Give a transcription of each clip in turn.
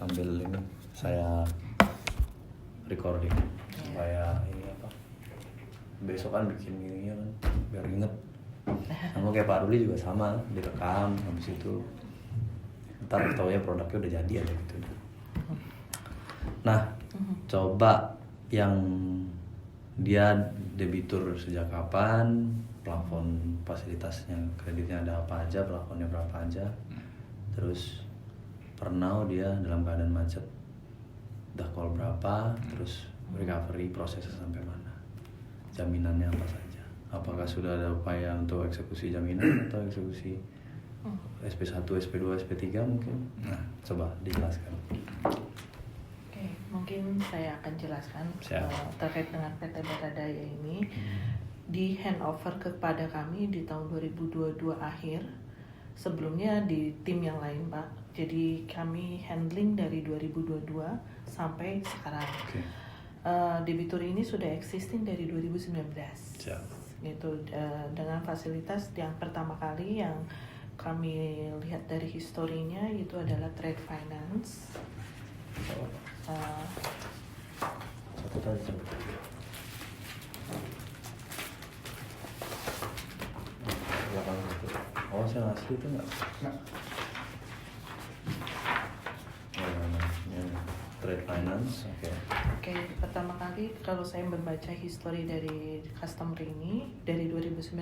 sambil ini saya recording supaya ini apa besok kan bikin gini kan biar inget. Sama kayak Pak Ruli juga sama, direkam habis itu ntar tau ya produknya udah jadi aja gitu. Nah coba yang dia debitur sejak kapan, plafon fasilitasnya kreditnya ada apa aja, plafonnya berapa aja, terus pernah dia dalam keadaan macet udah call berapa, terus recovery prosesnya sampai mana, jaminannya apa saja, apakah sudah ada upaya untuk eksekusi jaminan atau eksekusi SP1, SP2, SP3 mungkin. Nah coba dijelaskan. Oke, mungkin saya akan jelaskan terkait dengan PT Baradaya ini. Di handover kepada kami di tahun 2022 akhir. Sebelumnya di tim yang lain, Pak. Jadi kami handling dari 2022 sampai sekarang. Okay. Debitur ini sudah existing dari 2019. Siap. Gitu, dengan fasilitas yang pertama kali yang kami lihat dari historinya itu adalah trade finance. Satu saja. Oh, saya asli itu enggak? Trade finance, oke. Oke, pertama kali kalau saya membaca history dari customer ini dari 2019,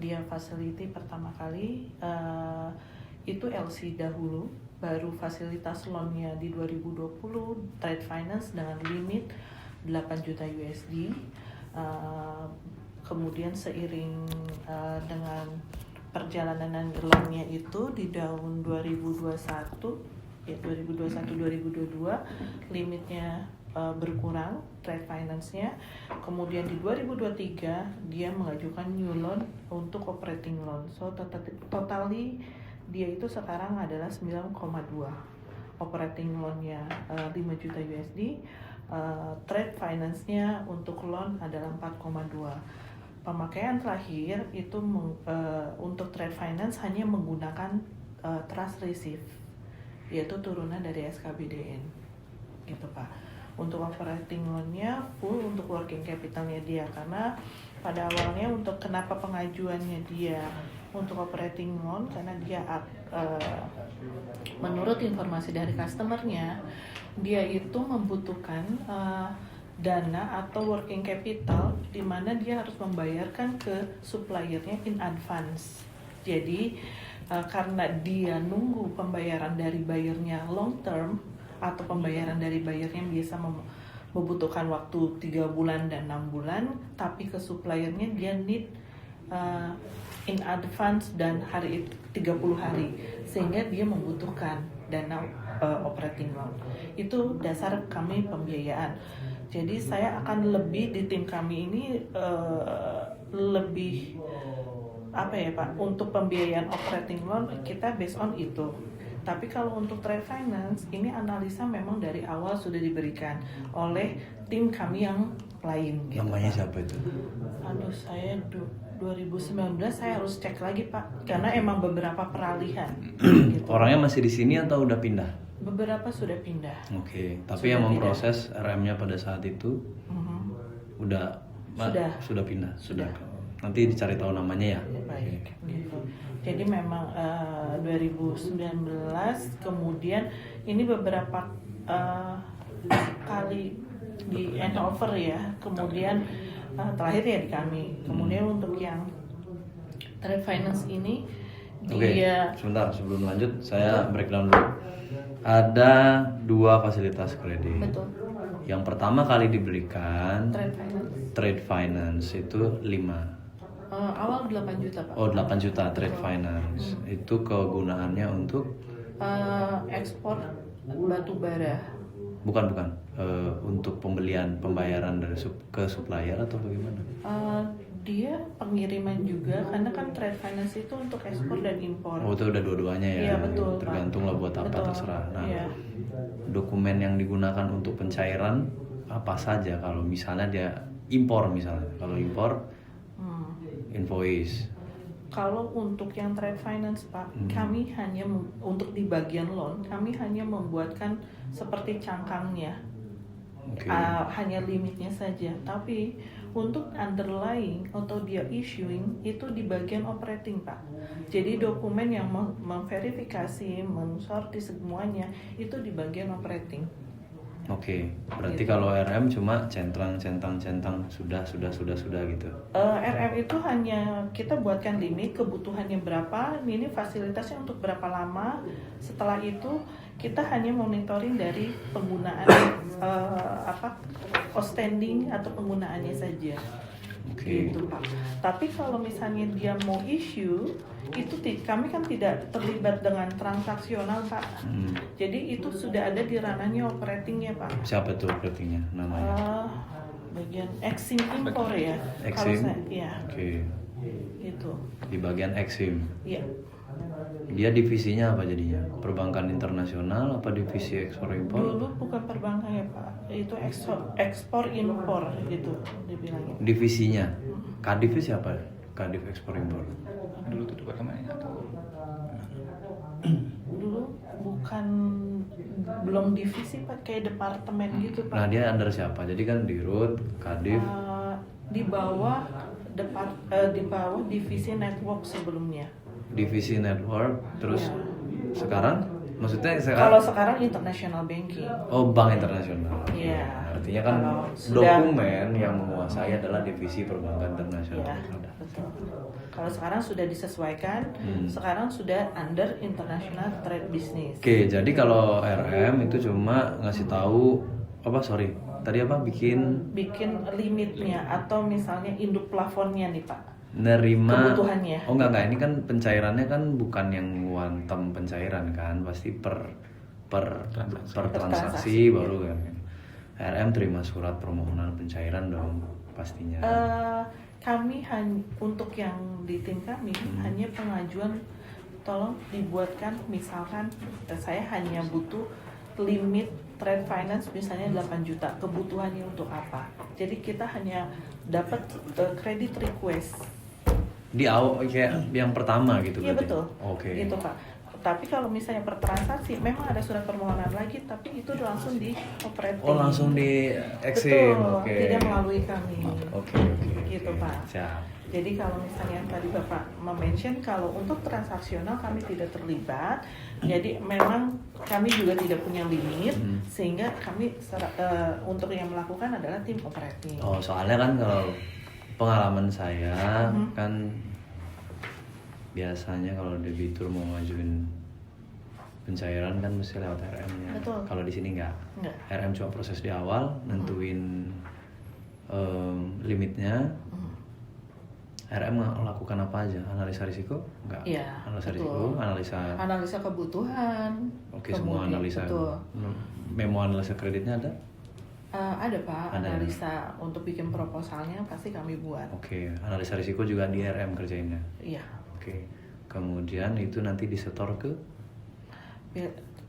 dia facility pertama kali itu LC dahulu, baru fasilitas loan-nya di 2020 trade finance dengan limit 8 juta USD. Kemudian seiring dengan perjalanan loan-nya itu di tahun 2021 ya 2021-2022 limitnya berkurang trade finance-nya. Kemudian di 2023 dia mengajukan new loan untuk operating loan. So totally dia itu sekarang adalah 9,2. Operating loan-nya 5 juta USD. Trade finance-nya untuk loan adalah 4,2. Pemakaian terakhir itu untuk trade finance hanya menggunakan trust receive, yaitu turunan dari SKBDN, gitu Pak. Untuk operating loan-nya full untuk working capital-nya dia, karena pada awalnya untuk kenapa pengajuannya dia untuk operating loan, karena dia menurut informasi dari customer-nya, dia itu membutuhkan dana atau working capital di mana dia harus membayarkan ke suppliernya in advance. Jadi karena dia nunggu pembayaran dari buyernya long term atau pembayaran dari buyernya biasa membutuhkan waktu 3 bulan dan 6 bulan, tapi ke suppliernya dia need in advance dan 30 hari, sehingga dia membutuhkan dana operating loan. Itu dasar kami pembiayaan. Jadi saya akan lebih di tim kami ini lebih apa ya Pak, untuk pembiayaan operating loan kita based on itu. Tapi kalau untuk trade finance ini analisa memang dari awal sudah diberikan oleh tim kami yang lain. Gitu, namanya Pak. siapa itu? Aduh, saya 2019 saya harus cek lagi Pak, karena emang beberapa peralihan. Gitu. Orangnya masih di sini atau udah pindah? Beberapa sudah pindah. Oke, tapi yang memproses RM-nya pada saat itu sudah pindah. Sudah. Nanti dicari tahu namanya ya. Baik, gitu. Jadi memang 2019 kemudian ini beberapa kali di handover ya. Kemudian terakhir ya di kami. Kemudian untuk yang trade finance ini dia. Sebentar sebelum lanjut saya breakdown dulu. Ada 2 fasilitas kredit. Betul. Yang pertama kali diberikan Trade finance. trade finance itu 5. Awal 8 juta Pak. Oh 8 juta trade finance. Itu kegunaannya untuk ekspor batu bara. Bukan. Untuk pembayaran dari ke supplier atau bagaimana? Dia pengiriman juga, karena kan trade finance itu untuk ekspor dan impor. Oh itu udah dua-duanya ya? Iya betul. Tergantung lah buat apa, terserah. Nah, iya. Dokumen yang digunakan untuk pencairan apa saja kalau misalnya dia impor misalnya? Kalau impor invoice, Kalau untuk yang trade finance Pak, kami hanya untuk di bagian loan, kami hanya membuatkan seperti cangkangnya, Oke. hanya limitnya saja. Tapi untuk underlying atau dia issuing itu di bagian operating Pak. Jadi dokumen yang memverifikasi, mensorti semuanya itu di bagian operating. Oke, berarti Gitu. kalau RM cuma centang sudah gitu. RM itu hanya kita buatkan limit kebutuhannya berapa, ini fasilitasnya untuk berapa lama. Setelah itu kita hanya monitoring dari penggunaan outstanding atau penggunaannya saja. Oke. Gitu Pak. Tapi kalau misalnya dia mau issue itu kami kan tidak terlibat dengan transaksional Pak. Jadi itu sudah ada di ranahnya operatingnya Pak. Siapa tuh operatingnya namanya? Bagian Exim impor ya. Kalau Exim? ya. Oke. Itu. Di bagian Exim. Iya. Dia divisinya apa jadinya? Perbankan internasional apa divisi ekspor impor? Dulu bukan perbankan ya Pak. Itu ekspor impor gitu dibilangnya. Divisinya. Kadif siapa? Kadif ekspor impor. Dulu tuh departemennya atau Dulu bukan belum divisi Pak, kayak departemen gitu Pak. Nah, dia under siapa? Jadi kan Dirut, Kadif. Di bawah di bawah divisi network sebelumnya. Divisi network, terus sekarang maksudnya Kalau sekarang international banking. Oh, bank internasional. Iya. Artinya kan Kalau sudah- dokumen yang menguasai adalah divisi perbankan internasional. Iya, betul. Kalau sekarang sudah disesuaikan, sekarang sudah under international trade business. Oke, jadi kalau RM itu cuma ngasih tahu tadi apa bikin Bikin limitnya atau misalnya induk plafonnya nih Pak. nerima Kebutuhannya. Oh enggak, ini kan pencairannya kan bukan yang one time pencairan kan, pasti per transaksi baru kan. RM terima surat permohonan pencairan dong pastinya. Kami untuk yang di tim kami hanya pengajuan, tolong dibuatkan misalkan saya hanya butuh limit trade finance misalnya 8 juta, kebutuhannya untuk apa. Jadi kita hanya dapat credit request. Di awal kayak yang pertama gitu Iya berarti? betul. Oke. Gitu Pak. Tapi kalau misalnya per transaksi memang ada surat permohonan lagi, tapi itu langsung di operating. Oh, langsung di Exim. Betul, Oke. tidak melalui kami. Oke. Gitu Pak. Siap. Jadi kalau misalnya tadi Bapak mention kalau untuk transaksional kami tidak terlibat, jadi memang kami juga tidak punya limit, sehingga kami untuk yang melakukan adalah tim operating. Oh, soalnya kan kalau pengalaman saya kan biasanya kalau debitur mau ngajuin pencairan kan mesti lewat RM-nya. Betul. Kalau di sini enggak. Enggak. RM cuma proses di awal, nentuin limitnya. RM lakukan apa aja? Analisa risiko? Enggak. Iya, Analisa betul. risiko, Analisa kebutuhan. Oke, semua kemudian- analisa. Betul. Memo analisa kreditnya ada? Ada Pak, Ada ya? analisa untuk bikin proposalnya pasti kami buat. Oke, analisa risiko juga di RM kerjainnya. Iya. Oke. Kemudian itu nanti disetor ke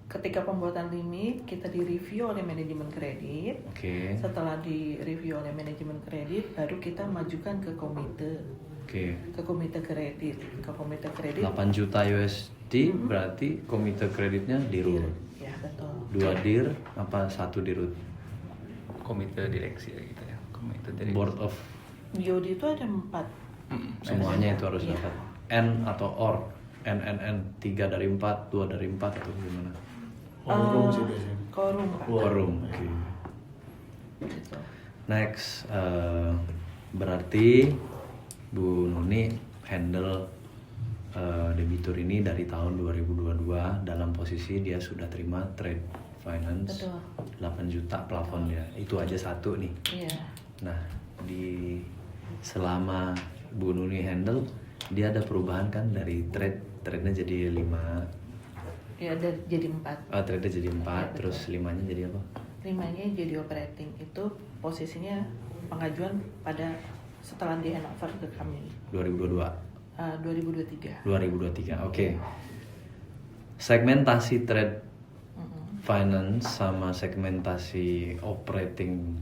Ketika pembuatan limit kita direview oleh manajemen kredit. Oke. Setelah direview oleh manajemen kredit, baru kita majukan ke komite. Oke. Ke komite kredit. Ke komite kredit. 8 juta USD berarti komite kreditnya dirut. Ya betul. 2 dir apa 1 dirut? komite direksi gitu ya, komite direksi. Board of BOD itu ada 4. semuanya itu harus Iya. dapat. N atau OR. N 3 dari 4, 2 dari 4 atau gimana? Quorum sih biasanya. Quorum Pak. Quorum. Oke. Gitu. Next, berarti Bu Nuni handle debitur ini dari tahun 2022 dalam posisi dia sudah terima trade finance. Betul. 8 juta plafon dia. Itu aja satu nih. Iya. Nah, selama Bu Nuni handle, dia ada perubahan kan dari trade-nya jadi 5. Ya jadi 4. Trade-nya jadi 4, Ya, terus 5-nya jadi apa? 5-nya jadi operating. Itu posisinya pengajuan pada setelah di handover ke kami. 2022. 2023. 2023. Oke. Segmentasi trade finance sama segmentasi operating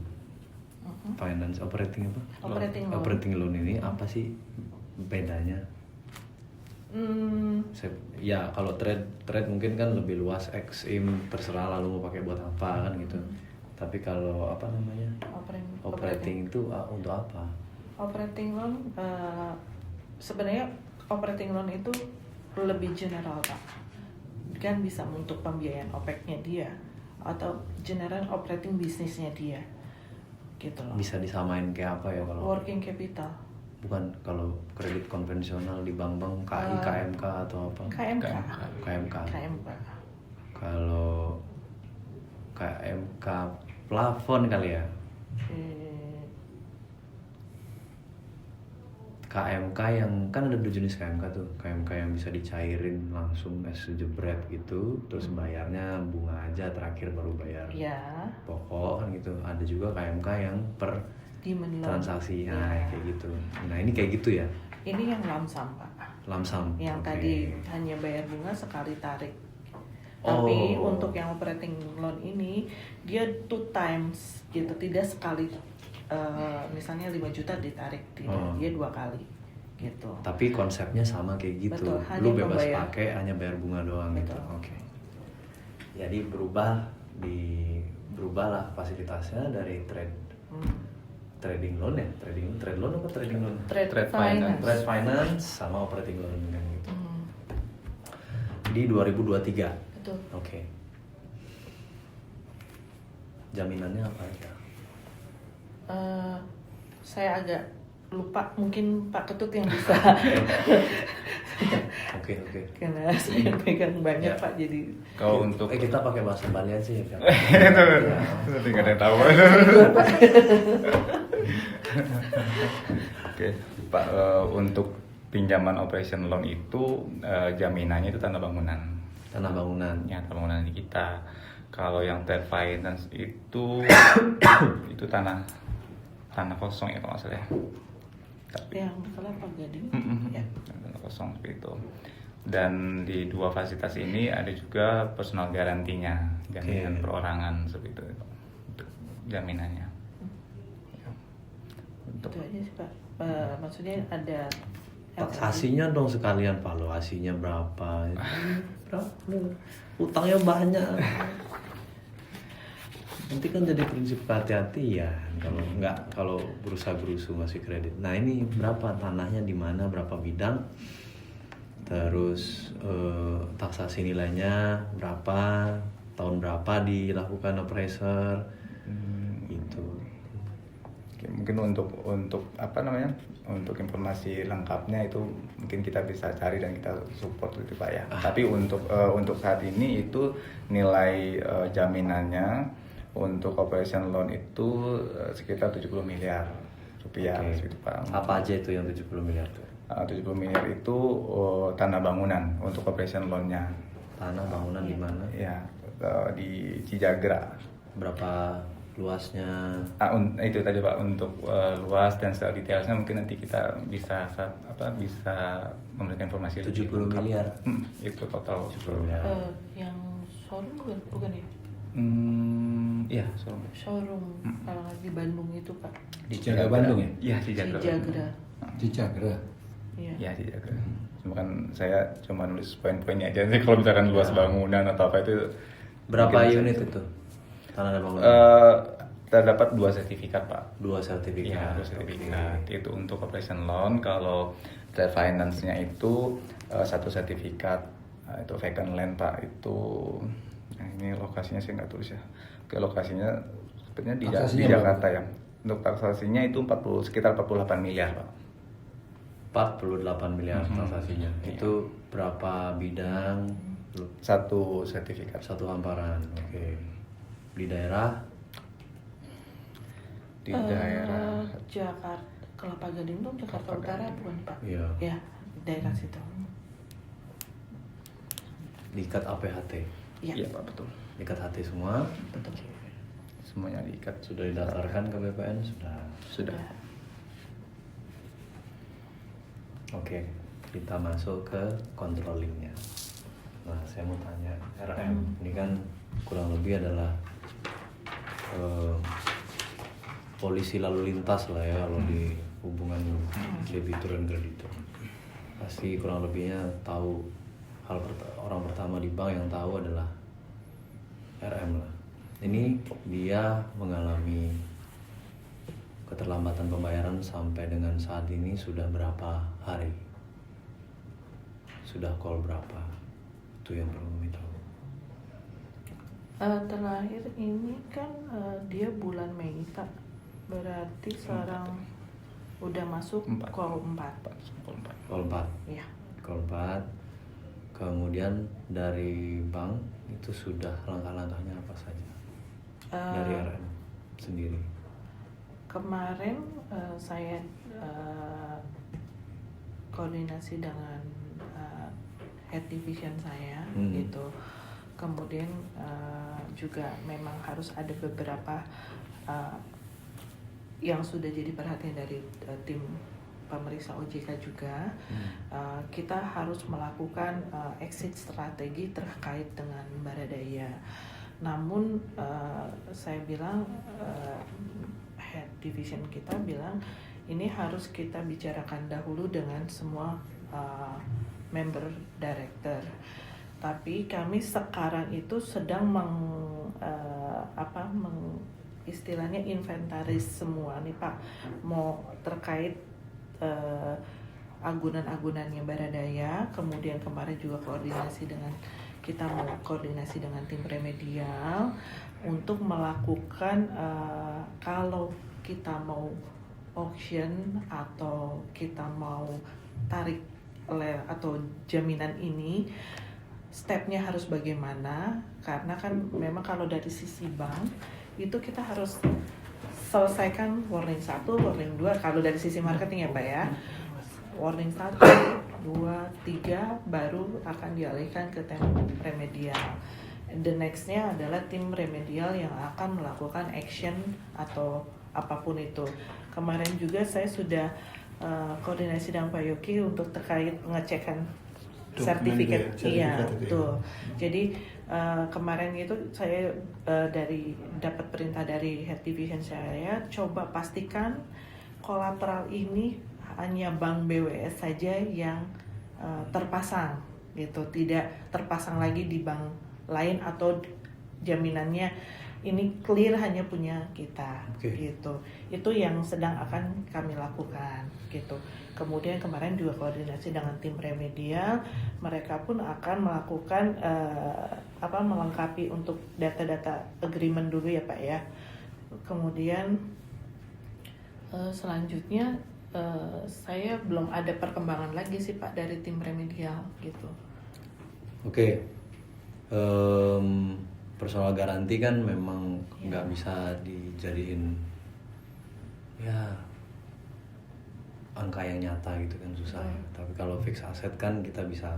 finance, operating apa? Operating loan. Operating loan ini apa sih bedanya? Ya kalau trade mungkin kan lebih luas, Exim terserah lalu mau pakai buat apa kan gitu. Tapi kalau apa namanya operating itu untuk apa? Operating loan sebenarnya operating loan itu lebih general Pak, kan bisa untuk pembiayaan OPEX-nya dia atau general operating bisnisnya dia gitu loh. Bisa disamain kayak apa ya kalau Working capital. bukan kalau kredit konvensional di bank-bank KI, KMK atau apa? KMK. Kalau KMK plafon kali ya. KMK yang kan ada 2 jenis KMK tuh. KMK yang bisa dicairin langsung jebret gitu, terus bayarnya bunga aja terakhir baru bayar pokok kan gitu. Ada juga KMK yang per transaksi, kayak gitu. Nah ini kayak gitu ya? Ini yang lamsam Pak. Lamsam. Yang tadi hanya bayar bunga sekali tarik. Tapi untuk yang operating loan ini dia 2 times gitu, tidak sekali. Misalnya 5 juta ditarik, dia 2 kali gitu. Tapi konsepnya sama kayak gitu. Betul, Lu bebas pakai, hanya bayar bunga doang. Betul. Gitu. Oke. Jadi berubahlah fasilitasnya dari trading loan ya, trade loan apa trading loan? Trade finance. Trade finance sama operating loan kan gitu. Di 2023. Betul. Oke. Jaminannya apa aja? Saya agak lupa, mungkin Pak Ketut yang bisa. Oke. Karena saya pegang banyak Pak, jadi Kalau untuk kita pakai bahasa Bali aja ya kan. nanti nggak ada yang tahu. Oke, Pak, untuk pinjaman operation loan itu jaminannya itu tanah bangunan. Tanah bangunan. Ya, tanah bangunan di kita. Kalau yang trade finance itu itu tanah kosong ya kalau nggak salah ya. yang Kelapa Gading. Ya. Tanah kosong seperti itu. Dan di 2 fasilitas ini ada juga personal garantinya, jaminan perorangan seperti itu untuk jaminannya. Ya. Itu aja sih Pak. Maksudnya ada taksasinya dong sekalian, valuasinya berapa? Utangnya banyak. Nanti kan jadi prinsip kehati-hatian kalau berusaha-berusu ngasih kredit. Nah ini berapa tanahnya, di mana, berapa bidang, terus taksasi nilainya berapa, tahun berapa dilakukan appraiser, gitu. Oke, mungkin untuk apa namanya, untuk informasi lengkapnya itu mungkin kita bisa cari dan kita support gitu Pak ya. Tapi untuk saat ini itu nilai jaminannya untuk operation loan itu sekitar 70 miliar rupiah gitu Pak. Apa aja itu yang 70 miliar tuh? 70 miliar itu tanah bangunan untuk operation loan-nya. Tanah bangunan di mana? Ya, di Cijagra. Berapa luasnya? Itu tadi Pak, untuk luas dan secara detailnya mungkin nanti kita bisa memberikan informasi 70 miliar. Itu total 70 miliar. Yang showroom bukan ya? Iya, showroom kalau di Bandung itu Pak. Di Cijagra Bandung ya? Iya, Cijagra. Cijagra. Iya, Cijagra. Cuma kan saya cuma nulis poin-poinnya aja sih, kalau misalkan luas bangunan atau apa itu. Berapa unit itu? Tanah dan bangunan? Terdapat 2 sertifikat Pak. 2 sertifikat. Iya, 2 sertifikat. Itu untuk operation loan. Kalau trade finance-nya itu 1 sertifikat. Itu vacant land Pak. Itu ini lokasinya saya nggak tulis ya. Oke, lokasinya sepertinya di Jakarta ya. Untuk taksasinya itu sekitar 48 miliar Pak. 48 miliar transaksinya. Itu berapa bidang? 1 sertifikat. 1 hamparan. Oke. Di daerah? Di daerah Jakarta, Kelapa Gading tuh Jakarta Utara bukan Pak? Iya. Ya, daerah situ. Diikat APHT. Iya Pak, betul. Diikat HT semua. Betul. Semuanya diikat. Sudah didaftarkan ke BPN? Sudah. Oke, kita masuk ke controllingnya. Nah, saya mau tanya, RM ini kan kurang lebih adalah polisi lalu lintas lah ya kalau di hubungan debitur dan kreditur. pasti kurang lebihnya tahu orang pertama di bank yang tahu adalah RM lah. Ini dia mengalami keterlambatan pembayaran sampai dengan saat ini sudah berapa hari? Sudah call berapa? Itu yang perlu kami tahu. Terakhir ini kan dia bulan Mei Pak, berarti sekarang udah masuk call 4. Call 4. Iya. Call 4. Kemudian dari bank itu sudah langkah-langkahnya apa saja? Dari RM sendiri. Kemarin saya koordinasi dengan head division saya gitu. Kemudian juga memang harus ada beberapa yang sudah jadi perhatian dari tim pemeriksa OJK juga. Kita harus melakukan exit strategi terkait dengan Baradae. Namun saya bilang head division kita bilang ini harus kita bicarakan dahulu dengan semua member director. Tapi kami sekarang itu sedang istilahnya inventaris semua nih Pak, mau terkait agunan-agunannya Baradae. Kemudian kemarin juga kita mau koordinasi dengan tim remedial untuk melakukan kalau kita mau auction atau kita mau tarik atau jaminan ini, stepnya harus bagaimana, karena kan memang kalau dari sisi bank itu kita harus selesaikan warning 1, warning 2 kalau dari sisi marketing ya Pak ya. Warning 1, 2, 3 baru akan dialihkan ke tim remedial. The next-nya adalah tim remedial yang akan melakukan action atau apapun itu. Kemarin juga saya sudah koordinasi dengan Pak Yoki untuk terkait pengecekan sertifikat. Iya, betul. Jadi kemarin itu saya dapat perintah dari head division saya, coba pastikan kolateral ini hanya bank BWS saja yang terpasang gitu, tidak terpasang lagi di bank lain atau jaminannya ini clear hanya punya kita. Gitu. Itu yang sedang akan kami lakukan gitu. Kemudian kemarin juga koordinasi dengan tim remedial, mereka pun akan melakukan melengkapi untuk data-data agreement dulu ya Pak ya. Kemudian selanjutnya saya belum ada perkembangan lagi sih Pak dari tim remedial gitu. Oke. Personal garanti kan memang nggak bisa dijadiin ya angka yang nyata gitu kan, susah ya. Tapi kalau fix aset kan kita bisa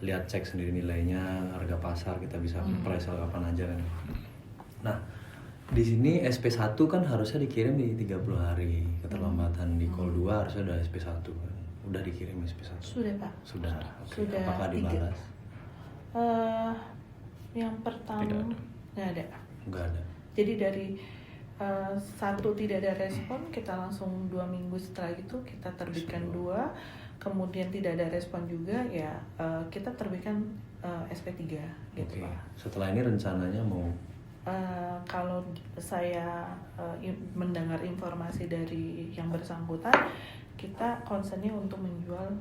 lihat, cek sendiri nilainya, harga pasar, kita bisa price kapan aja kan. Nah, di sini SP1 kan harusnya dikirim di 30 hari. Keterlambatan di call 2 harusnya udah SP1 kan. Udah dikirim SP1. Sudah Pak. Sudah. Okay. Sudah. Apakah dibalas? Yang pertama nggak ada. Nggak ada. Jadi dari satu tidak ada respon, kita langsung 2 minggu setelah itu kita terbitkan 2, kemudian tidak ada respon juga ya kita terbitkan SP3 gitu Pak. Setelah ini rencananya mau kalau saya mendengar informasi dari yang bersangkutan, kita concernnya untuk menjual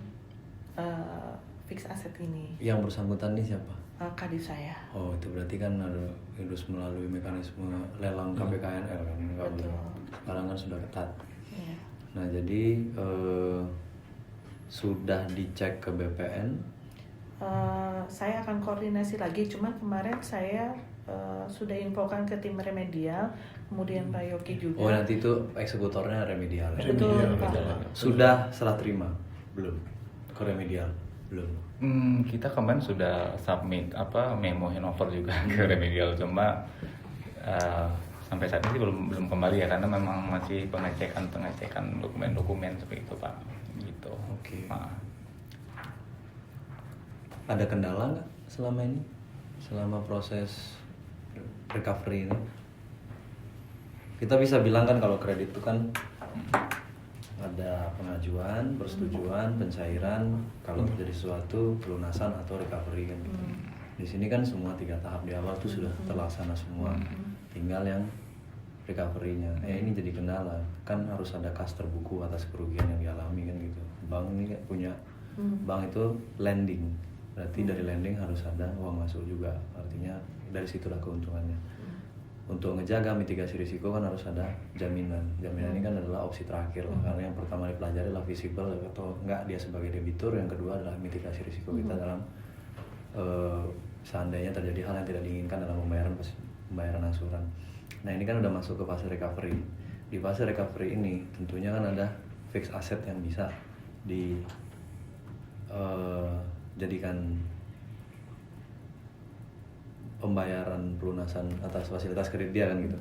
fix aset ini. Yang bersangkutan ini siapa? Kadif saya. Oh, itu berarti kan harus melalui mekanisme lelang KPKNL kan? Nggak boleh. Sekarang kan sudah ketat. Iya. Nah, jadi sudah dicek ke BPN? Saya akan koordinasi lagi, cuman kemarin saya sudah infokan ke tim remedial, kemudian Pak Yoki juga. Oh, nanti itu eksekutornya remedial ya? Betul, Pak. Sudah serah terima? Belum? Ke remedial? Belum? Kita kemarin sudah submit memo handover juga ke remedial, cuma sampai saat ini sih belum kembali ya, karena memang masih pengecekan dokumen-dokumen seperti itu Pak. Gitu. Oke. Ada kendala nggak selama ini? Selama proses recovery ini? Kita bisa bilang kan kalau kredit itu kan ada pengajuan, persetujuan, pencairan, kalau terjadi sesuatu, pelunasan atau recovery kan gitu. Di sini kan semua 3 tahap di awal tuh sudah terlaksana semua, tinggal yang recovery-nya. Ini jadi kendala, kan harus ada kas terbuku atas kerugian yang dialami kan gitu. Bank ini punya, bank itu lending, berarti dari lending harus ada uang masuk juga, artinya dari situlah keuntungannya. Untuk ngejaga mitigasi risiko kan harus ada jaminan. Jaminan ini kan adalah opsi terakhir lah, karena yang pertama dipelajari adalah visible atau enggak dia sebagai debitur, yang kedua adalah mitigasi risiko kita dalam seandainya terjadi hal yang tidak diinginkan dalam pembayaran angsuran. Nah ini kan udah masuk ke fase recovery. Di fase recovery ini tentunya kan ada fixed asset yang bisa dijadikan pembayaran pelunasan atas fasilitas kredit dia kan gitu.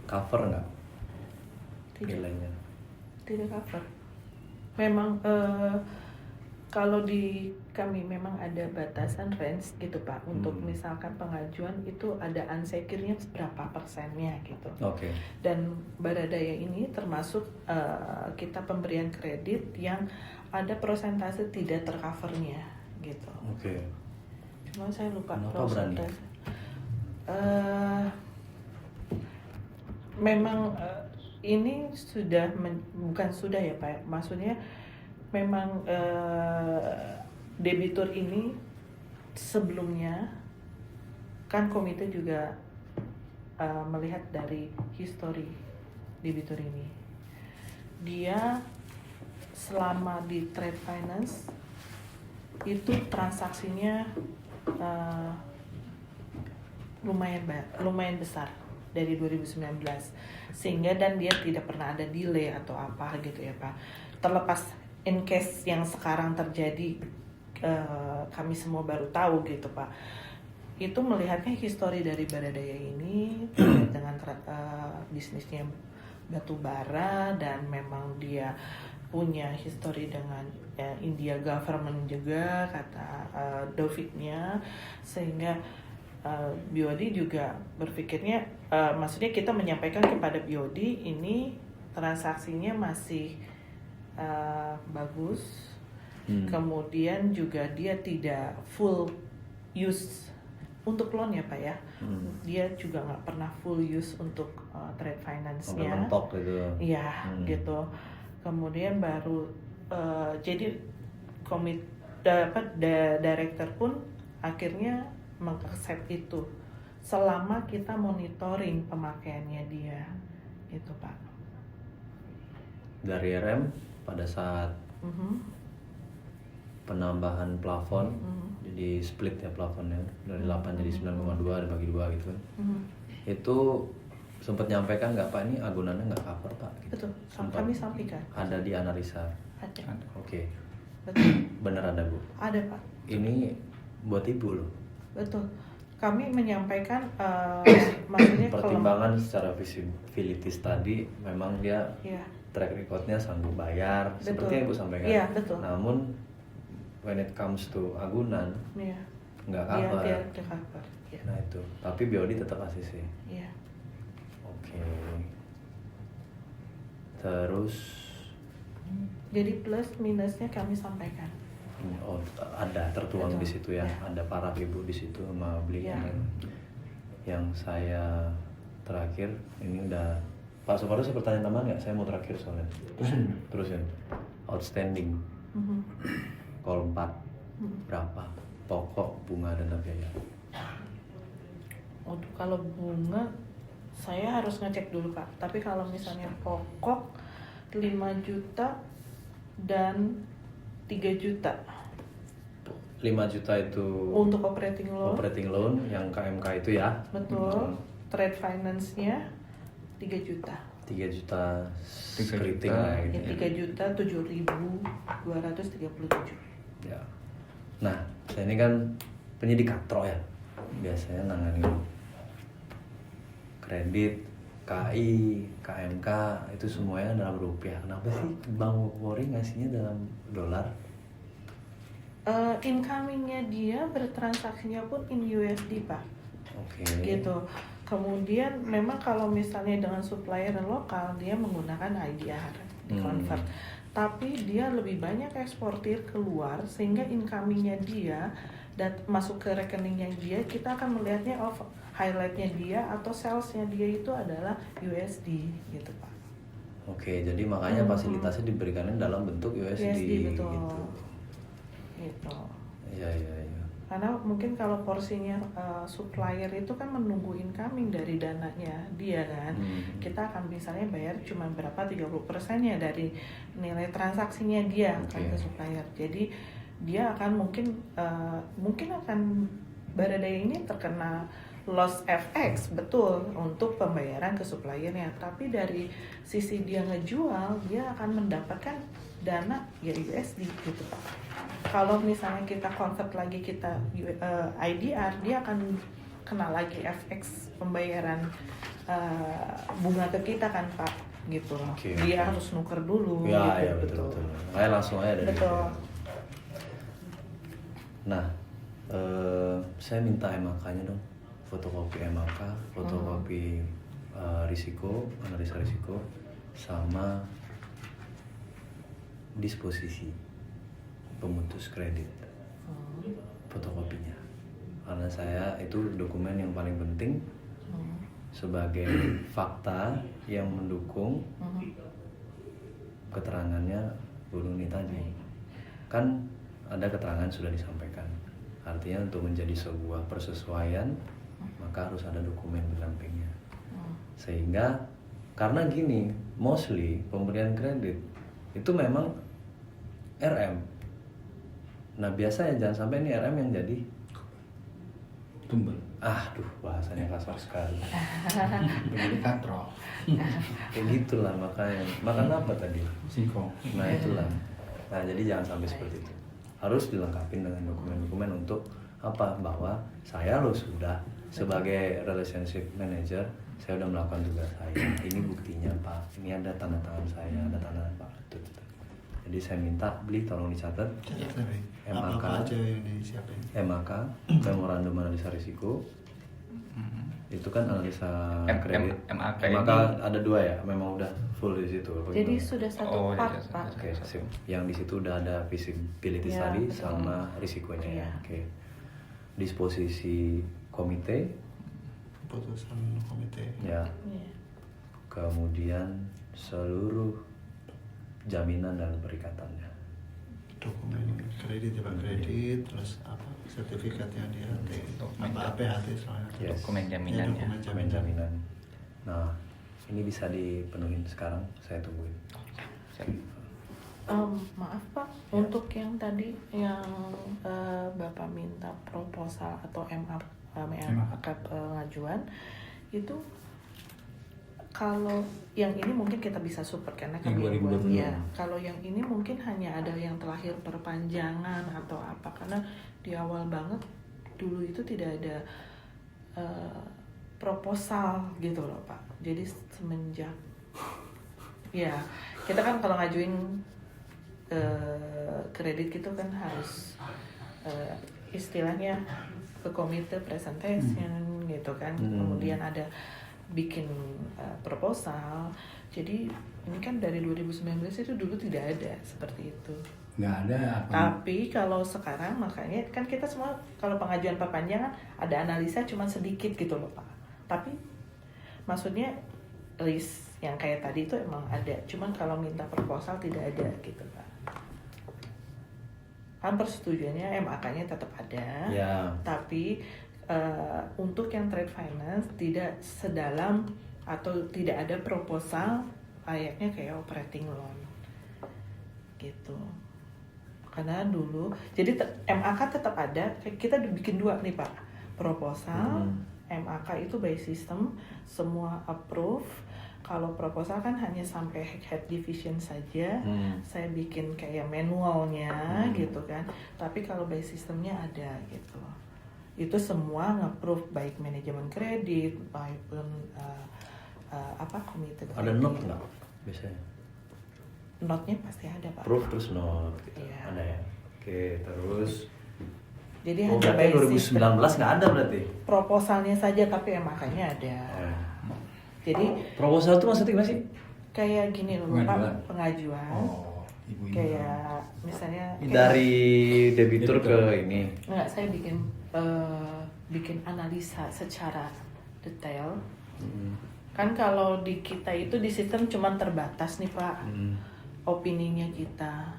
Cover nggak nilainya? Tidak cover. Memang kalau di kami memang ada batasan range gitu Pak, untuk misalkan pengajuan itu ada unsecured-nya berapa persennya gitu. Oke. Dan Baradaya ini termasuk kita pemberian kredit yang ada persentase tidak tercovernya gitu. Oke. Cuma saya lupa Kenapa berani? Memang ini sudah bukan sudah ya Pak, maksudnya memang debitur ini sebelumnya kan komite juga melihat dari histori debitur ini. Dia selama di trade finance itu transaksinya lumayan besar dari 2019, sehingga dan dia tidak pernah ada delay atau apa gitu ya Pak. Terlepas in case yang sekarang terjadi, kami semua baru tahu gitu Pak. Itu melihatnya histori dari Baradaya ini dengan bisnisnya batu bara, dan memang dia punya histori dengan India government juga kata Doviknya, sehingga BOD juga berpikirnya, maksudnya kita menyampaikan kepada BOD ini transaksinya masih bagus, kemudian juga dia tidak full use untuk loan ya Pak ya, dia juga nggak pernah full use untuk trade finance-nya, mentok gitu. Iya gitu. Kemudian baru jadi director pun akhirnya mengaccept itu selama kita monitoring pemakaiannya dia itu Pak. Dari RM pada saat penambahan plafon, jadi split ya plafonnya dari 8 jadi 9,2 dibagi 2 gitu kan. Itu sempat nyampaikan nggak Pak, ini agunannya nggak cover Pak? Gitu. Betul, kami sampaikan. Ada di analisa. Ada. Oke. Betul. Benar ada Bu. Ada Pak. Ini buat Ibu loh. Betul. Kami menyampaikan maksudnya pertimbangan secara visibility tadi memang dia track recordnya sanggup bayar, betul, seperti yang Ibu sampaikan. Iya, betul. Namun when it comes to agunan, nggak cover. Dia cover. Ya. Nah itu, tapi BOD tetap ACC. Iya. Oke. Terus. Jadi plus minusnya kami sampaikan. Oh, ada tertuang di situ ya. Ada paraf Ibu di situ sama belinya. Yang saya terakhir ini udah Pak Supardo, saya pertanyaan tambahan nggak? Saya mau terakhir soalnya. Terusin. Outstanding. Call 4 berapa? Pokok, bunga, dan biaya. Untuk kalau bunga saya harus ngecek dulu Pak. Tapi kalau misalnya pokok 5 juta dan 3 juta. 5 juta itu untuk operating loan. Operating loan yang KMK itu ya. Betul. Trade finance-nya 3 juta. 3 juta keriting lah gitu. Ya, 3 juta 7.237. Ya. Nah, saya ini kan penyidik katro ya. Biasanya nangani kredit, KI, KMK itu semuanya dalam rupiah. Kenapa sih Bank Worry ngasihnya dalam dolar? Incoming-nya dia bertransaksinya pun in USD Pak. Oke. Gitu. Kemudian memang kalau misalnya dengan supplier lokal dia menggunakan IDR di convert. tapi dia lebih banyak eksportir keluar sehingga incomingnya dia dan masuk ke rekeningnya dia, kita akan melihatnya highlightnya dia atau salesnya dia itu adalah USD gitu Pak. Oke, jadi makanya fasilitasnya diberikannya dalam bentuk USD, betul. gitu. Gitu. Iya. Karena mungkin kalau porsinya supplier itu kan menunggu incoming dari dananya dia kan. Kita akan misalnya bayar cuma berapa 30%-nya dari nilai transaksinya dia kan ke supplier. Jadi dia akan mungkin akan Baradae ini terkena loss FX betul untuk pembayaran ke suppliernya, tapi dari sisi dia ngejual dia akan mendapatkan dana ya USD gitu Pak. Kalau misalnya kita convert lagi kita IDR, dia akan kena lagi FX pembayaran bunga ke kita kan Pak gitu. Dia harus nuker dulu ya, gitu. Ya betul. Makanya langsung aja dari betul. Nah, saya minta MAK-nya dong, fotokopi MAK, fotokopi risiko, analisa risiko, sama disposisi pemutus kredit, fotokopinya. Karena saya itu dokumen yang paling penting sebagai fakta yang mendukung keterangannya Bu Nuni tadi. Kan ada keterangan sudah disampaikan. Artinya untuk menjadi sebuah persesuaian maka harus ada dokumen pendampingnya. Sehingga karena gini, mostly pemberian kredit itu memang RM. Nah biasanya jangan sampai ini RM yang jadi tumbal. Bahasanya kasar sekali. Menjadi katrol. Kayak gitulah makanya. Makan apa tadi? Singkong. Nah itulah. Nah jadi jangan sampai seperti itu. Harus dilengkapi dengan dokumen-dokumen untuk apa? Bahwa saya sudah sebagai relationship manager, saya sudah melakukan tugas saya. Ini buktinya Pak. Ini ada tanda tangan saya, ada tanda tangan Pak. Jadi saya minta beli tolong dicatat. MAK apa aja yang disiapin? MAK, memorandum analisa risiko. Itu kan analisa kredit. MAK ada 2 ya, memang udah full di situ. Jadi sudah satu part Pak. Oke, sip. Yang di situ udah ada visibility Ya, study betul. sama risikonya ya. Ya. Oke. Disposisi komite Keputusan komite. ya. Iya. Kemudian seluruh jaminan dan perikatannya. Dokumen kredit ya Pak, kredit, terus apa sertifikat yang dia apa APHT soalnya. Yes. Dokumen Ya, jaminannya. dokumen Dokumen jaminan. jaminan. Nah, ini bisa dipenuhin sekarang, saya tungguin. Maaf Pak, untuk yang tadi yang Bapak minta proposal atau MAK pengajuan itu, kalau yang ini mungkin kita bisa support karena kami Yang buat 2020. ya. Kalau yang ini mungkin hanya ada yang terakhir perpanjangan atau apa, karena di awal banget dulu itu tidak ada proposal gitu loh Pak. Jadi semenjak ya kita kan kalau ngajuin kredit gitu kan harus istilahnya ke komite presentation gitu kan, kemudian ada bikin proposal. Jadi ini kan dari 2019 itu dulu tidak ada seperti itu. Nggak ada apa? Tapi kalau sekarang makanya kan kita semua kalau pengajuan perpanjangan ada analisa cuma sedikit gitu loh Pak. Tapi maksudnya list yang kayak tadi itu emang ada, cuman kalau minta proposal tidak ada gitu Pak. Kan persetujuannya MAK-nya tetap ada, Ya. tapi untuk yang trade finance tidak sedalam atau tidak ada proposal layaknya kayak operating loan gitu. Karena dulu jadi MAK tetap ada, kita bikin 2 nih Pak, proposal. MAK itu by system semua approve. Kalau proposal kan hanya sampai head division saja. Saya bikin kayak manualnya gitu kan. Tapi kalau by systemnya ada gitu. Itu semua nge-approve baik manajemen kredit maupun komite kredit. Ada note nggak biasanya? Note-nya pasti ada Pak. Proof terus note gitu. Iya. Ada ya. Oke, terus Jadi oh, hanya berarti by system. 2019 nggak ada berarti? Proposalnya saja tapi MAK-nya ada. Jadi Proposal itu maksudnya gimana sih? kayak gini loh Pak, Pengajuan. pengajuan. Oh, Ibu ini. Kayak misalnya Dari debitur ke ini. enggak, saya bikin analisa secara detail. Kan kalau di kita itu di sistem cuma terbatas nih Pak, opininya kita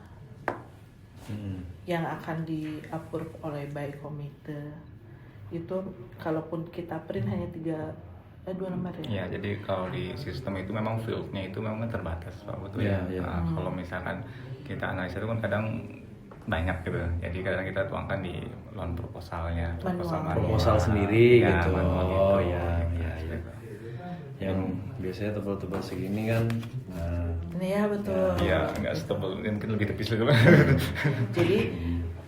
yang akan di-approve oleh by komite. Itu kalaupun kita print hanya 2 lembar ya. Ya, jadi kalau di sistem itu memang fieldnya itu memang terbatas Pak, betul Iya, ya. iya. Nah, kalau misalkan kita analisa itu kan kadang banyak gitu, jadi kadang kita tuangkan di loan proposalnya, Proposal sendiri ya, gitu. manual gitu. Oh ya, ya, ya. Gitu. Yang biasanya tebal-tebal segini kan. Nah, Iya betul. Iya, nggak setebal, mungkin lebih tipis gitu. Jadi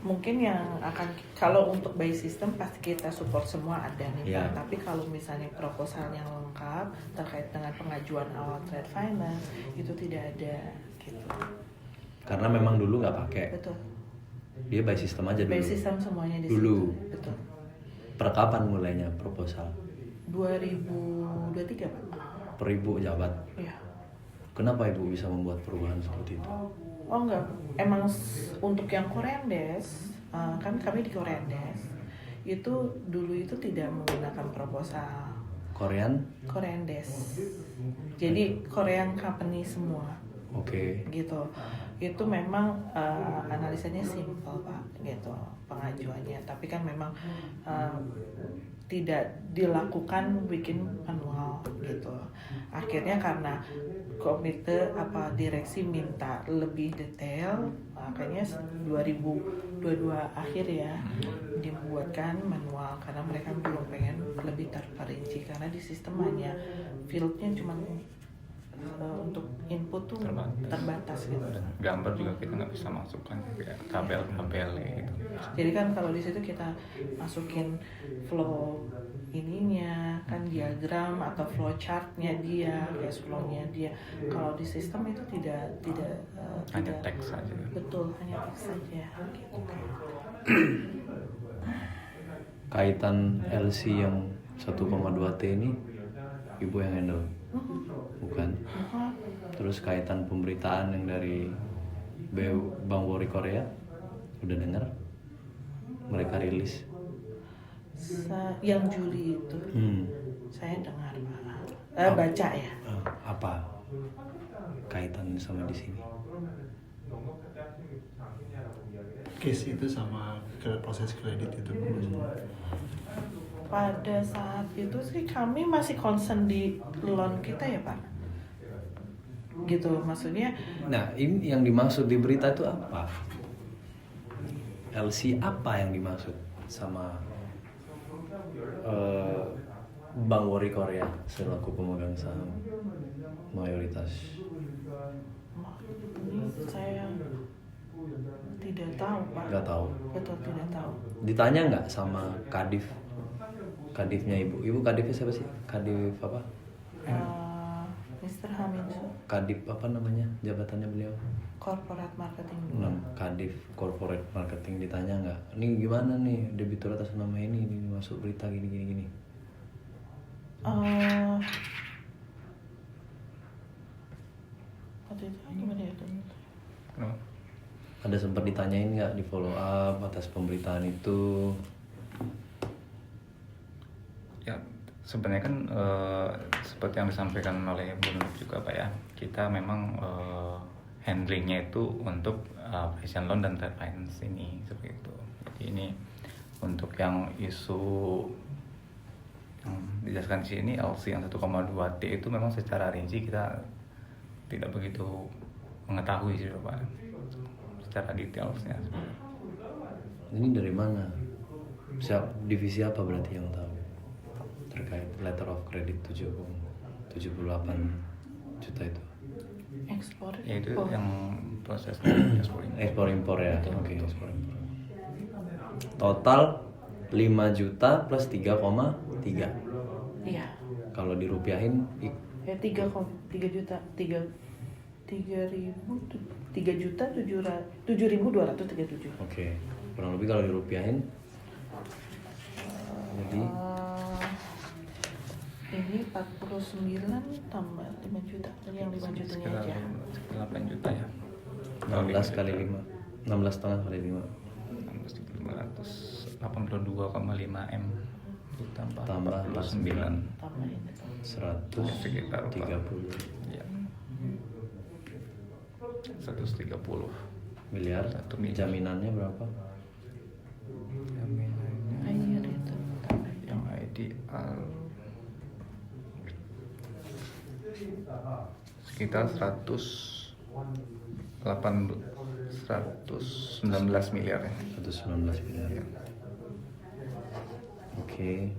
mungkin yang akan kalau untuk by system pasti kita support semua ada nih Iya. Pak. Tapi kalau misalnya proposal yang lengkap terkait dengan pengajuan awal trade finance itu tidak ada gitu. karena memang dulu nggak pakai. Betul. Dia by system aja dulu. By system semuanya di Dulu. situ. Betul. Per kapan mulainya proposal? 2023 Pak. Per ibu jabat. Iya. Kenapa ibu bisa membuat perubahan seperti itu? Oh enggak, emang untuk yang Korean Desk, kan kami di Korean Desk itu dulu itu tidak menggunakan proposal Korean? Korean Desk. Jadi Korean company semua Oke. gitu. Itu memang analisanya simple Pak gitu pengajuannya. Tapi kan memang tidak dilakukan bikin manual gitu. Akhirnya karena komite direksi minta lebih detail, makanya 2022 akhir ya dibuatkan manual karena mereka belum pengen lebih terperinci karena di sistem hanya fieldnya cuma untuk input tuh terbatas gitu. Gambar juga kita nggak bisa masukkan kayak tabel-tabel gitu. Jadi kan kalau di situ kita masukin flow ininya kan diagram atau flow chartnya dia, cash flow-nya dia. Kalau di sistem itu tidak Hanya teks saja. Betul, hanya teks saja gitu. Kaitan LC yang 1,2 T ini ibu yang handle? Bukan. Terus kaitan pemberitaan yang dari Bank Wori Korea udah dengar? Mereka rilis. Yang Juli itu saya dengar Pak. Baca ya. Apa kaitan sama di sini? Case itu sama proses kredit itu. Pada saat itu sih kami masih concern di loan kita ya Pak. Gitu maksudnya. Nah, ini yang dimaksud di berita itu apa? LC apa yang dimaksud sama Bank Wori Korea selaku pemegang saham mayoritas? Ini saya tidak tahu Pak. Nggak tahu. Betul tidak tahu. Ditanya nggak sama kadifnya ibu? Ibu kadifnya siapa sih? Kadif apa? Mr. Haminsu, Kadif apa namanya jabatannya beliau? Corporate Marketing. Kadif Corporate Marketing ditanya nggak? Ini gimana nih debitur atas nama ini masuk berita gini. Waktu itu gimana ya? Kenapa? Ada sempat ditanyain nggak di follow up atas pemberitaan itu? Ya, sebenarnya kan seperti yang disampaikan oleh Bu Nur juga Pak ya, kita memang handlingnya itu untuk fashion loan dan trade finance ini seperti itu. Jadi ini untuk yang isu yang dijelaskan di sini LC yang 1,2 T itu memang secara rinci kita tidak begitu mengetahui sih Pak secara detailnya. Ini dari mana? Divisi apa berarti yang tahu terkait letter of credit 78 juta itu? Ekspor. Ya itu Oh. yang proses Ekspor impor ya. Oke, ekspor impor. Total 5 juta plus 3,3. Iya. Kalau dirupiahin Ya 3 juta 7.237. oke. Kurang lebih kalau dirupiahin jadi Ini 49 tambah 5 juta. Yang 5 jutanya aja. 8 juta ya. 16 kali 5. 16 setengah kali 5. 582,5 M ditambah Tambah 49 Tambahin itu. 130. ya. 130 miliar. Satu miliar. Jaminannya berapa? Jaminannya Air itu. yang ideal sekitar 119 miliar ya. 119 miliar. Ya. Oke.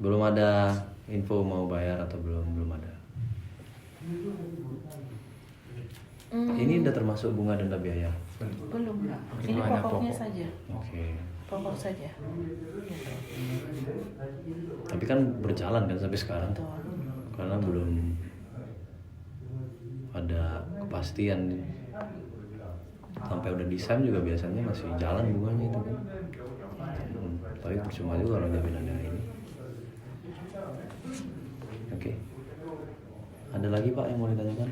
Belum ada info mau bayar atau belum ada. Ini udah termasuk bunga denda biaya. Belum Pak. Itu Ini hanya pokoknya pokok. saja. Oke. Pokok saja. Tapi kan berjalan kan sampai sekarang. Betul. Karena belum ada kepastian. Sampai udah desain juga biasanya masih jalan bunganya itu kan. Tapi percuma juga kalau jaminannya ini. Oke. Ada lagi Pak yang mau ditanyakan?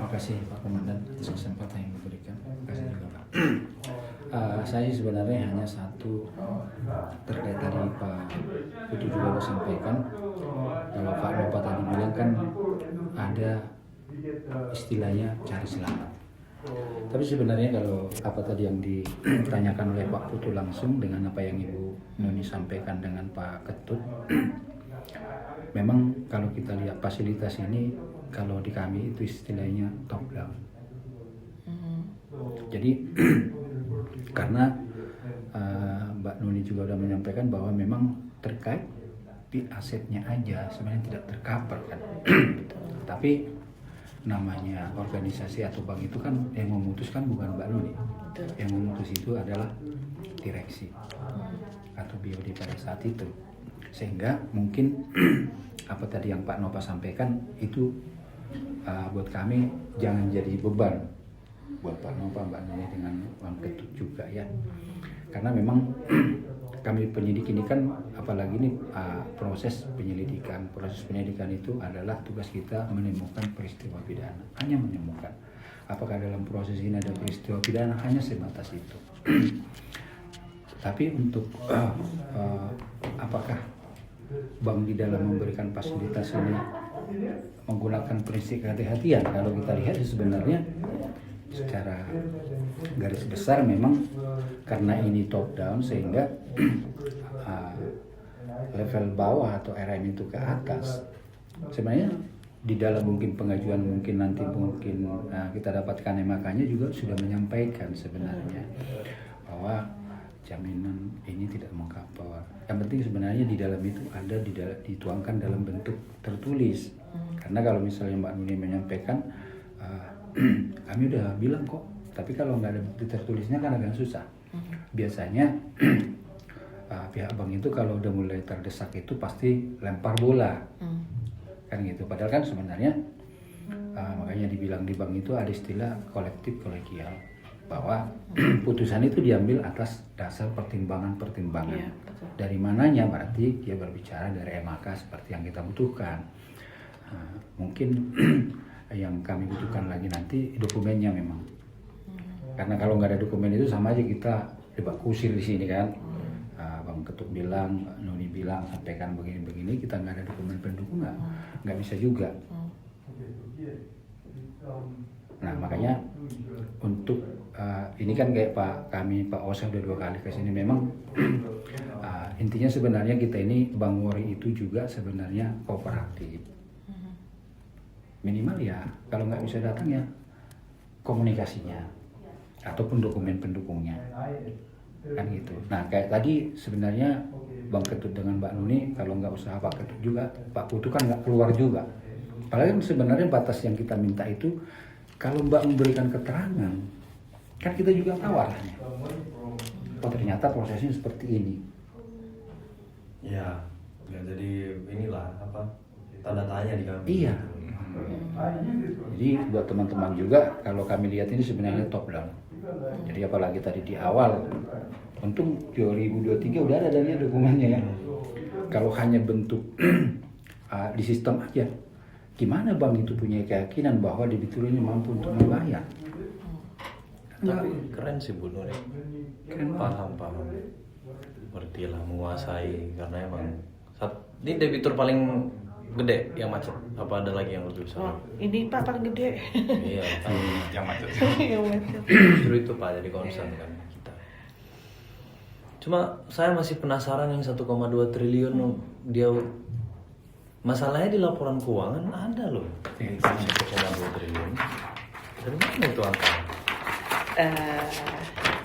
Makasih Pak Komandan atas kesempatan yang diberikan. Makasih juga Pak. Saya sebenarnya hanya satu terkait tadi Pak Putu juga sudah sampaikan. Kalau Pak Nopa tadi bilang kan ada istilahnya cari selamat. Tapi sebenarnya kalau apa tadi yang ditanyakan oleh Pak Putu langsung dengan apa yang Ibu Noni sampaikan dengan Pak Ketut, memang kalau kita lihat fasilitas ini kalau di kami itu istilahnya top down. Jadi karena Mbak Nuni juga sudah menyampaikan bahwa memang terkait di asetnya aja sebenarnya tidak tercover kan. Tapi namanya organisasi atau bank itu kan yang memutuskan bukan Mbak Nuni. Betul. Yang memutus itu adalah direksi atau BOD pada saat itu. Sehingga mungkin apa tadi yang Pak Nova sampaikan itu buat kami jangan jadi beban buat Pak Nova, Mbak Nuni dengan Bang Ketut juga ya. Karena memang kami penyidik ini kan apalagi ini proses penyelidikan itu adalah tugas kita menemukan peristiwa pidana, hanya menemukan. Apakah dalam proses ini ada peristiwa pidana, hanya sebatas itu. Tapi untuk apakah bank di dalam memberikan fasilitas ini menggunakan prinsip kehati-hatian, kalau kita lihat sebenarnya secara garis besar memang karena ini top down sehingga level bawah atau RM itu ke atas sebenarnya di dalam mungkin pengajuan mungkin nanti kita dapatkan makanya juga sudah menyampaikan sebenarnya bahwa jaminan ini tidak mengcover. Yang penting sebenarnya di dalam itu ada dituangkan dalam bentuk tertulis. Karena kalau misalnya Mbak Nuni menyampaikan kami udah bilang kok, tapi kalau nggak ada bukti tertulisnya kan agak susah. Biasanya pihak bank itu kalau udah mulai terdesak itu pasti lempar bola, kan gitu. Padahal kan sebenarnya makanya dibilang di bank itu ada istilah kolektif kolegial, bahwa putusan itu diambil atas dasar pertimbangan-pertimbangan. Iya, betul. Dari mananya berarti dia berbicara dari MAK seperti yang kita butuhkan. Mungkin yang kami butuhkan lagi nanti dokumennya memang. Karena kalau nggak ada dokumen itu sama aja kita debat kusir di sini kan. Bang Ketut bilang, Noni bilang, sampaikan begini-begini, kita nggak ada dokumen pendukung nggak bisa juga. Nah makanya untuk ini kan kayak Pak Osa udah 2 kali ke sini memang intinya sebenarnya kita ini Bank Wori itu juga sebenarnya kooperatif. Minimal ya kalau nggak bisa datang ya komunikasinya ataupun dokumen pendukungnya kan gitu. Nah kayak tadi sebenarnya Bang Ketut dengan Mbak Nuni kalau nggak usaha Pak Ketut juga Pak Putu kan nggak keluar juga. Padahal sebenarnya batas yang kita minta itu kalau Mbak memberikan keterangan kan kita juga tahu arahnya. Oh ternyata prosesnya seperti ini. Ya, nggak jadi inilah apa tanda tanya di kami. Iya. Jadi buat teman-teman juga kalau kami lihat ini sebenarnya top down. Jadi apalagi tadi di awal, untung 2023 udah ada dokumennya ya. Kalau hanya bentuk di sistem aja, gimana bank itu punya keyakinan bahwa debitur ini mampu untuk membayar? Tapi keren sih Bu Nuri. Keren Paham. Ngerti lah, menguasai karena emang ini debitur paling gede yang macet. Apa ada lagi yang lebih besar? Oh, ini Pak paling gede. Iya, yang macet. Yang macet. justru itu Pak jadi concern kan kita. Cuma saya masih penasaran yang 1,2 triliun dia masalahnya di laporan keuangan ada loh. 1,2 triliun. Dari mana itu angka?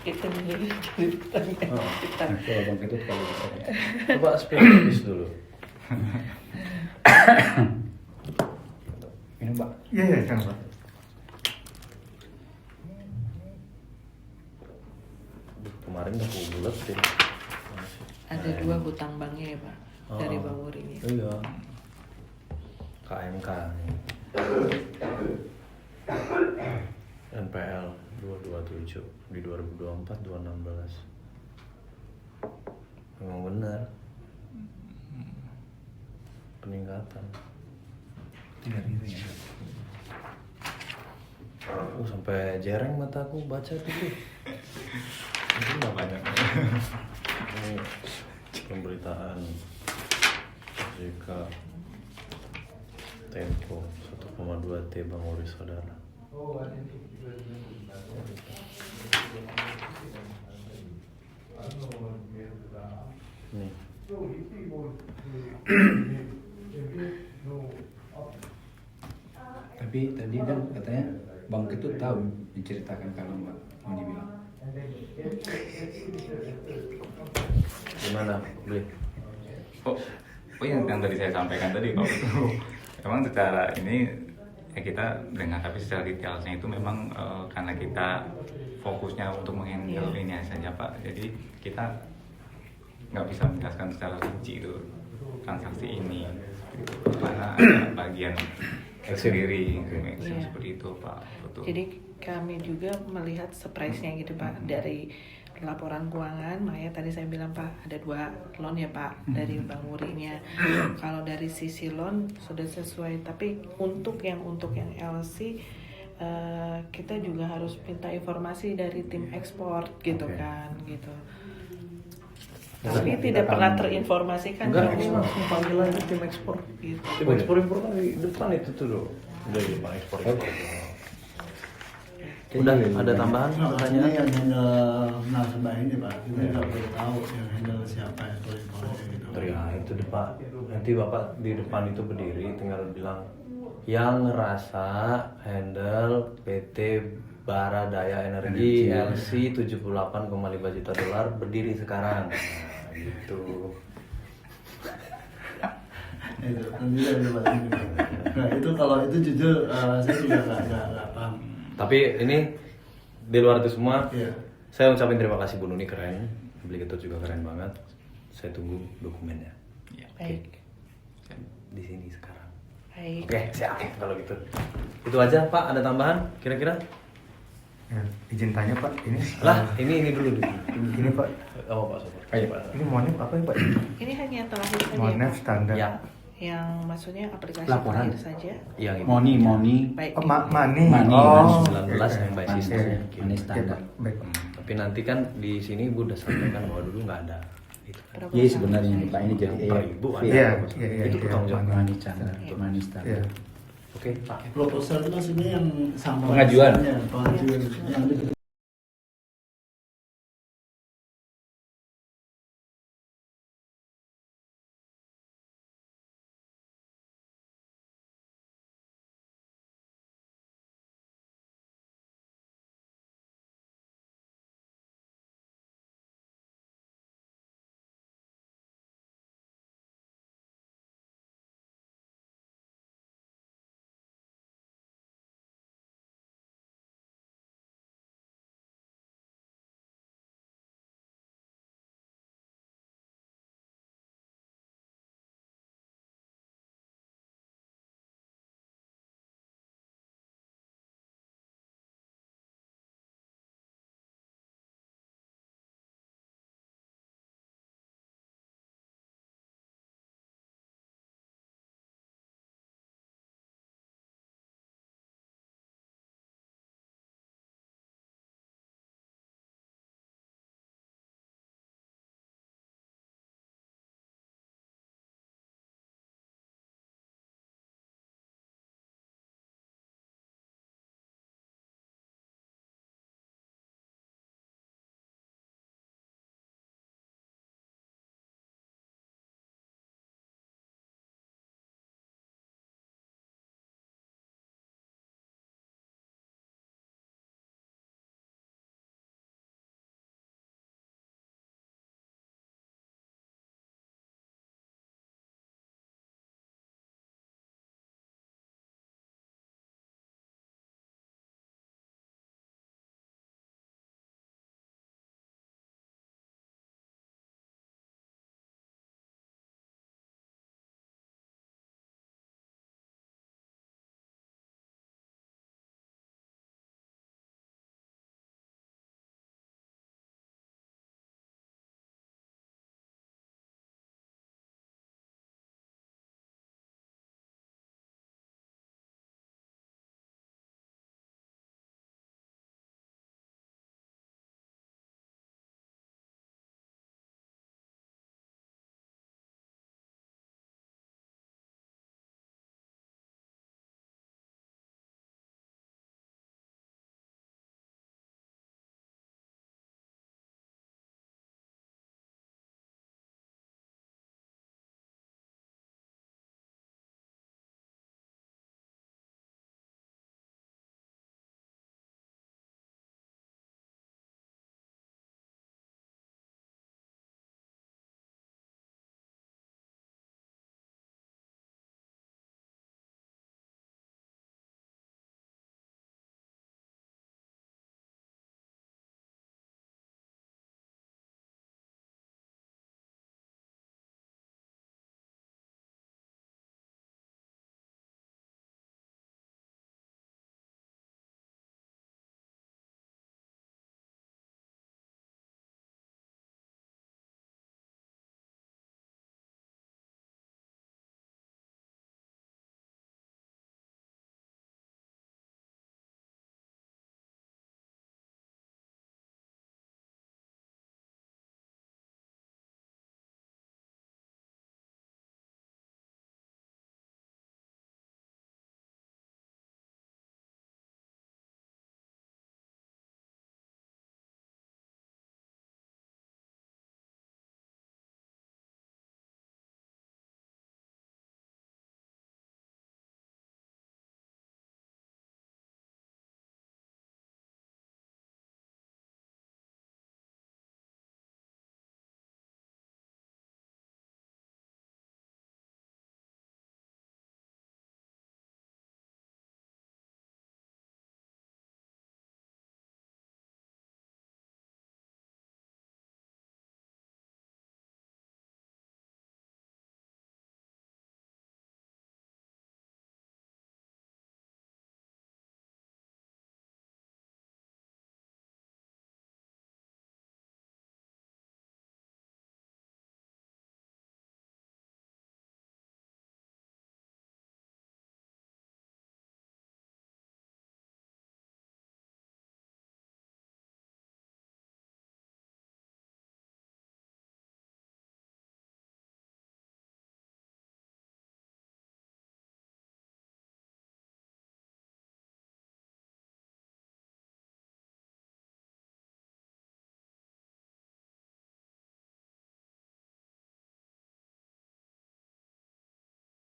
Itu dulu ceritanya kita. Nah, kalau Bang Ketut kalau bisa. Coba spesifis dulu. Ini Pak. Iya, kan Pak. Kemarin udah bulat sih. Ada 2 hutang banknya ya Pak dari Bang Wuri ini. Iya. KMK. NPL 227 di 2024 216. Memang benar. Peningkatan. Sampai jereng mataku baca itu. Itu nggak banyak. Ini pemberitaan JK Tempo 1,2 T Bang Wuri Saudara. Nih. Tapi tadi kan katanya Bang Ketut tahu menceritakan kalau Mbak mau dibilang. Gimana, Bli? Oh yang tadi saya sampaikan tadi Pak. Memang secara ini ya kita dengar, tapi secara detailnya itu memang karena kita fokusnya untuk menghandle ini saja Pak. Jadi kita nggak bisa menjelaskan secara rinci itu transaksi ini. Mana ada bagian sendiri Iya. seperti itu Pak. Betul. Jadi kami juga melihat surprise-nya gitu Pak dari laporan keuangan. Makanya tadi saya bilang Pak ada 2 loan ya Pak dari Bang Wurinya. Kalau dari sisi loan sudah sesuai, tapi untuk yang LC kita juga harus minta informasi dari tim ekspor gitu kan gitu. Tapi tidak pernah terinformasikan. Enggak, kan? ini langsung panggil aja tim ekspor. Gitu. Tim ekspor impor kan di depan itu tuh loh. Udah di depan ekspor. Udah ada tambahan Nah, pertanyaan? yang handle nasabah ini Pak, kita nggak perlu tahu yang handle siapa ya kalau gitu. Ya itu Pak. Nanti Bapak di depan itu berdiri tinggal bilang yang ngerasa handle PT Baradaya Energi LC 78,5 juta dolar berdiri sekarang. Nah, gitu. Itu nanti saya coba ini, Pak. Nah itu kalau itu jujur saya juga nggak paham. Tapi ini di luar itu semua, Iya. saya ucapin terima kasih Bu Nuni, keren. Beli Ketut juga keren banget. Saya tunggu dokumennya. Ya. Baik. Di sini sekarang. Baik. Oke, siap kalau gitu. Itu aja Pak, ada tambahan kira-kira? Ya, izin tanya Pak, ini Lah, ini dulu. ini Pak, Oh Pak Sobat. ini monef apa ya Pak? Ini hanya terakhir saja Monef Pak. standar. Ya, Yang maksudnya aplikasi Laporan. terakhir saja. yang ini. Money. Baik. Oh, money. Money. Oh, 19 yang by Money. system. Money standar. Baik. Tapi nanti kan di sini Ibu udah sampaikan bahwa dulu nggak ada. Itu. Berapa Iya besar? sebenarnya ini Pak ini jadi Per ibu ada. Iya, Itu iya. bertanggung jawab. money standar, money standar. Iya. Oke Pak. Proposal itu maksudnya yang sama Pengajuan. pengajuan yang